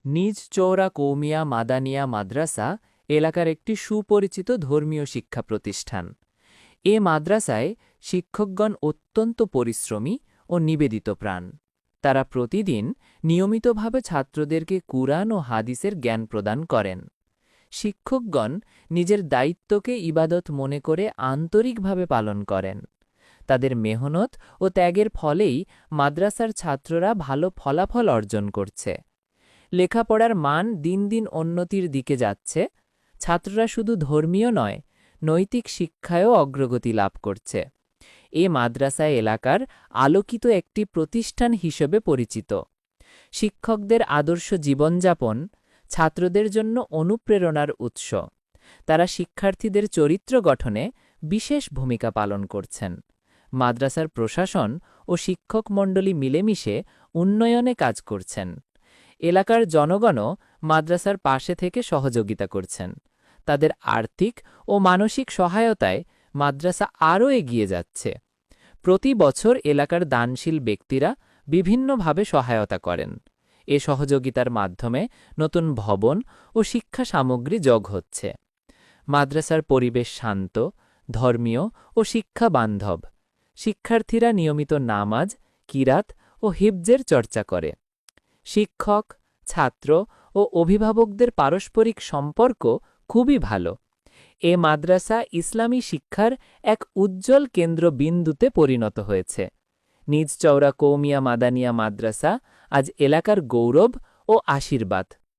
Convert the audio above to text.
নিজ চৌরা কৌমিয়া মাদানিয়া মাদ্রাসা এলাকার একটি সুপরিচিত ধর্মীয় শিক্ষা প্রতিষ্ঠান। এ মাদ্রাসায় শিক্ষকগণ অত্যন্ত পরিশ্রমী ও নিবেদিত প্রাণ। তারা প্রতিদিন নিয়মিতভাবে ছাত্রদেরকে কুরআন ও হাদিসের জ্ঞান প্রদান করেন। শিক্ষকগণ নিজের দায়িত্বকে ইবাদত মনে করে আন্তরিকভাবে পালন করেন। তাদের মেহনত ও ত্যাগের ফলেই মাদ্রাসার ছাত্ররা ভালো ফলাফল অর্জন করছে। লেখাপড়ার মান দিন দিন উন্নতির দিকে যাচ্ছে। ছাত্ররা শুধু ধর্মীয় নয়, নৈতিক শিক্ষায়ও অগ্রগতি লাভ করছে। এ মাদ্রাসা এলাকার আলোকিত একটি প্রতিষ্ঠান হিসেবে পরিচিত। শিক্ষকদের আদর্শ জীবনযাপন ছাত্রদের জন্য অনুপ্রেরণার উৎস। তারা শিক্ষার্থীদের চরিত্র গঠনে বিশেষ ভূমিকা পালন করছেন। মাদ্রাসার প্রশাসন ও শিক্ষক মণ্ডলী মিলেমিশে উন্নয়নে কাজ করছেন। এলাকার জনগণও মাদ্রাসার পাশে থেকে সহযোগিতা করছেন। তাদের আর্থিক ও মানসিক সহায়তায় মাদ্রাসা আরও এগিয়ে যাচ্ছে। প্রতি বছর এলাকার দানশীল ব্যক্তিরা বিভিন্নভাবে সহায়তা করেন। এ সহযোগিতার মাধ্যমে নতুন ভবন ও শিক্ষা সামগ্রী যোগ হচ্ছে। মাদ্রাসার পরিবেশ শান্ত, ধর্মীয় ও শিক্ষা বান্ধব। শিক্ষার্থীরা নিয়মিত নামাজ, কিরাত ও হিফজের চর্চা করে। শিক্ষক, ছাত্র ও অভিভাবকদের পারস্পরিক সম্পর্ক খুবই ভালো। এ মাদ্রাসা ইসলামী শিক্ষার এক উজ্জ্বল কেন্দ্রবিন্দুতে পরিণত হয়েছে। নিজ চৌরা কৌমিয়া মাদানিয়া মাদ্রাসা আজ এলাকার গৌরব ও আশীর্বাদ।